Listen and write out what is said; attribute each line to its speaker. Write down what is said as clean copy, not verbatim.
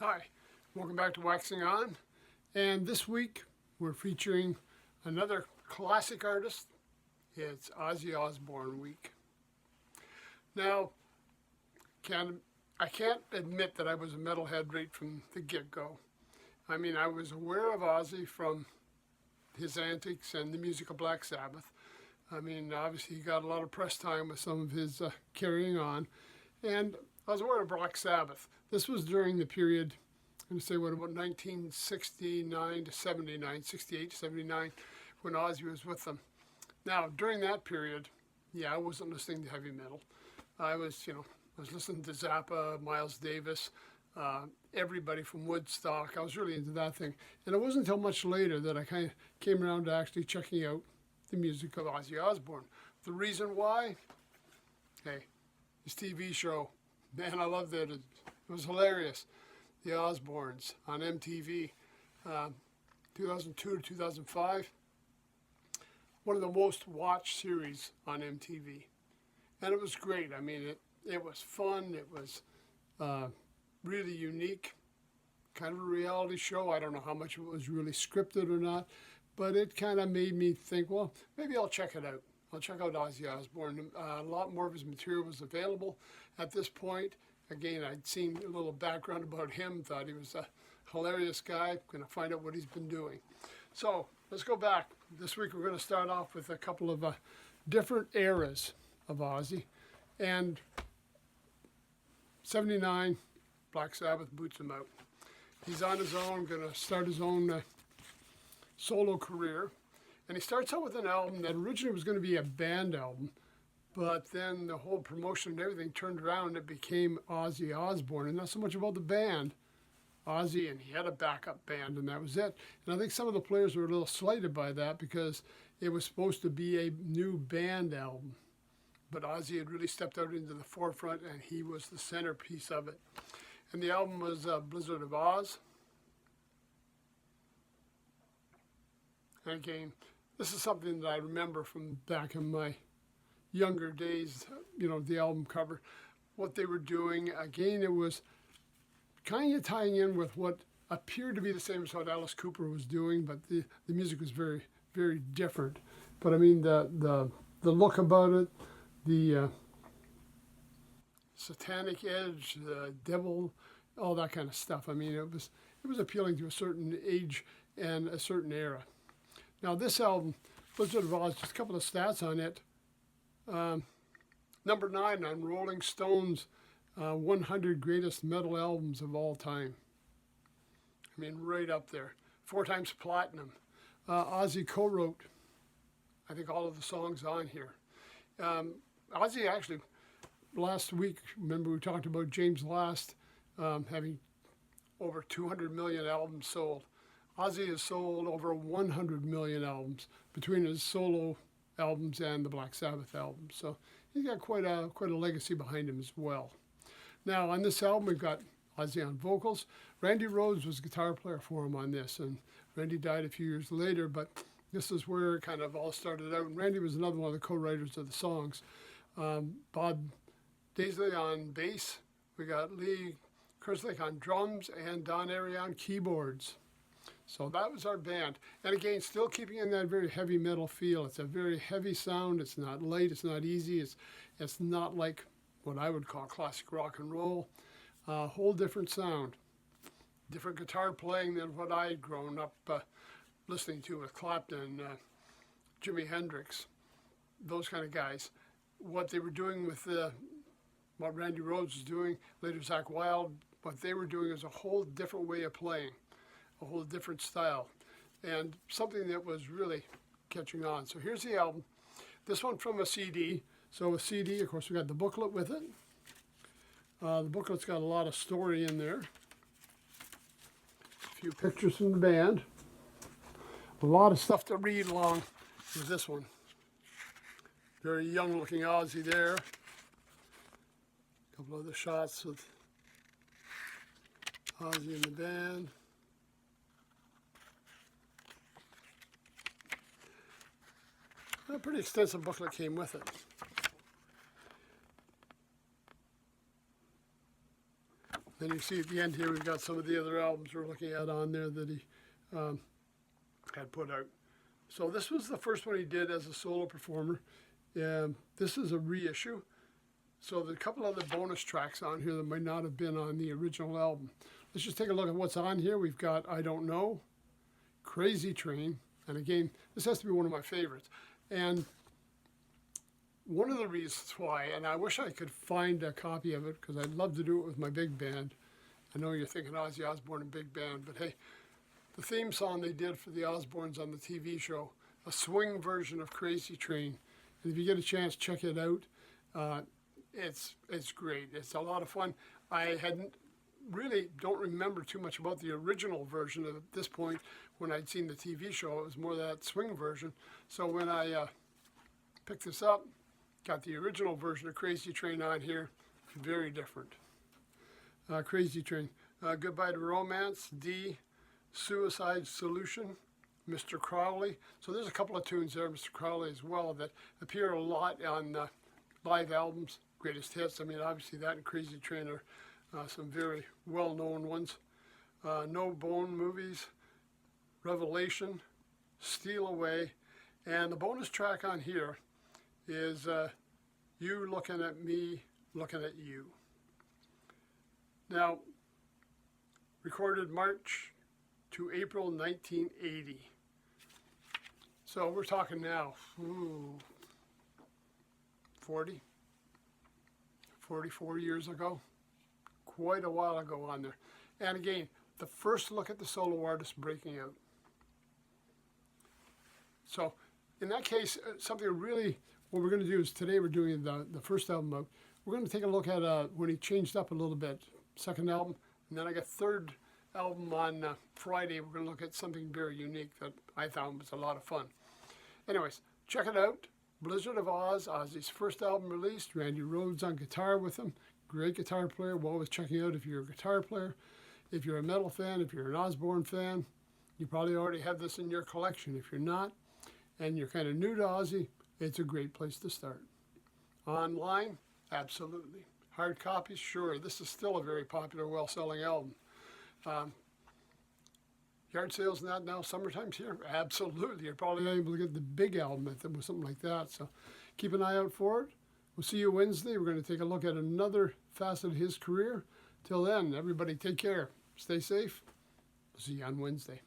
Speaker 1: Hi, welcome back to Waxing On, and this week we're featuring another classic artist. It's Ozzy Osborne week. Now, I can't admit that I was a metalhead right from the get-go. I mean, I was aware of Ozzy from his antics and the music of Black Sabbath. I mean, obviously he got a lot of press time with some of his carrying on, and I was aware of Black Sabbath. This was during the period, I'm going to say, about 1969 to 79, 68 to 79, when Ozzy was with them. Now, during that period, yeah, I wasn't listening to heavy metal. I was listening to Zappa, Miles Davis, everybody from Woodstock. I was really into that thing. And it wasn't until much later that I kind of came around to actually checking out the music of Ozzy Osbourne. The reason why? Hey, his TV show. Man, I loved it. It was hilarious. The Osbournes on MTV, 2002 to 2005. One of the most watched series on MTV. And it was great. I mean, it was fun. It was really unique. Kind of a reality show. I don't know how much it was really scripted or not, but it kind of made me think, well, maybe I'll check it out. I'll check out Ozzy Osbourne. A lot more of his material was available at this point. Again, I'd seen a little background about him, thought he was a hilarious guy. Going to find out what he's been doing. So let's go back. This week we're going to start off with a couple of different eras of Ozzy. And 79, Black Sabbath boots him out. He's on his own, going to start his own solo career. And he starts out with an album that originally was going to be a band album, but then the whole promotion and everything turned around and it became Ozzy Osbourne, and not so much about the band. Ozzy, and he had a backup band, and that was it. And I think some of the players were a little slighted by that because it was supposed to be a new band album. But Ozzy had really stepped out into the forefront, and he was the centerpiece of it. And the album was Blizzard of Oz. And again, this is something that I remember from back in my younger days, the album cover, what they were doing. Again, it was kind of tying in with what appeared to be the same as what Alice Cooper was doing, but the music was very, very different. But I mean, the look about it, the satanic edge, the devil, all that kind of stuff. I mean, it was appealing to a certain age and a certain era. Now, this album, Blizzard of Oz, just a couple of stats on it. Number 9 on Rolling Stone's 100 Greatest Metal Albums of All Time. I mean, right up there. 4 times platinum. Ozzy co-wrote, I think, all of the songs on here. Ozzy actually, last week, remember we talked about James Last having over 200 million albums sold. Ozzy has sold over 100 million albums between his solo albums and the Black Sabbath album. So he's got quite a legacy behind him as well. Now, on this album, we've got Ozzy on vocals. Randy Rhoads was guitar player for him on this, and Randy died a few years later, but this is where it kind of all started out. And Randy was another one of the co-writers of the songs. Bob Daisley on bass. We got Lee Kerslake on drums and Don Airey on keyboards. So that was our band. And again, still keeping in that very heavy metal feel. It's a very heavy sound. It's not light. It's not easy. It's not like what I would call classic rock and roll. A whole different sound. Different guitar playing than what I had grown up listening to with Clapton, Jimi Hendrix, those kind of guys. What they were doing with what Randy Rhoads was doing, later Zakk Wylde, what they were doing is a whole different way of playing. A whole different style, and something that was really catching on. So here's the album. This one from a CD. So a CD, of course, we got the booklet with it. The booklet's got a lot of story in there. A few pictures from the band. A lot of stuff to read along with this one. Very young-looking Ozzy there. A couple other shots with Ozzy and the band. A pretty extensive booklet came with it. And you see at the end here, we've got some of the other albums we're looking at on there that he had put out. So this was the first one he did as a solo performer. This is a reissue. So there's a couple other bonus tracks on here that might not have been on the original album. Let's just take a look at what's on here. We've got I Don't Know, Crazy Train, and again, this has to be one of my favorites. And one of the reasons why, and I wish I could find a copy of it because I'd love to do it with my big band. I know you're thinking Ozzy Osbourne and big band, but hey, the theme song they did for the Osbournes on the TV show, a swing version of Crazy Train. And if you get a chance, check it out. It's great. It's a lot of fun. I don't remember too much about the original version at this point. When I'd seen the TV show, it was more that swing version. So when I picked this up, got the original version of Crazy Train on here, very different. Crazy Train, Goodbye to Romance, D, Suicide Solution, Mr. Crowley. So there's a couple of tunes there, Mr. Crowley as well, that appear a lot on live albums, greatest hits. I mean, obviously that and Crazy Train are some very well-known ones. No Bone Movies, Revelation, Steal Away, and the bonus track on here is You Looking at Me, Looking at You. Now, recorded March to April 1980. So we're talking now, 44 years ago. Quite a while ago on there. And again, the first look at the solo artist breaking out. So in that case, something really, what we're going to do is today we're doing the first album out. We're going to take a look at when he changed up a little bit, second album, and then I got third album on Friday. We're going to look at something very unique that I found was a lot of fun. Anyways, check it out. Blizzard of Oz, Ozzy's first album released. Randy Rhoads on guitar with him. Great guitar player. Well, always checking out if you're a guitar player. If you're a metal fan, if you're an Osborne fan, you probably already have this in your collection. If you're not, and you're kind of new to Ozzy, it's a great place to start. Online, absolutely. Hard copies, sure. This is still a very popular, well-selling album. Yard sales not now, summertime's here? Absolutely. You're probably able to get the big album with something like that. So keep an eye out for it. We'll see you Wednesday. We're going to take a look at another facet of his career. Till then, everybody take care. Stay safe. We'll see you on Wednesday.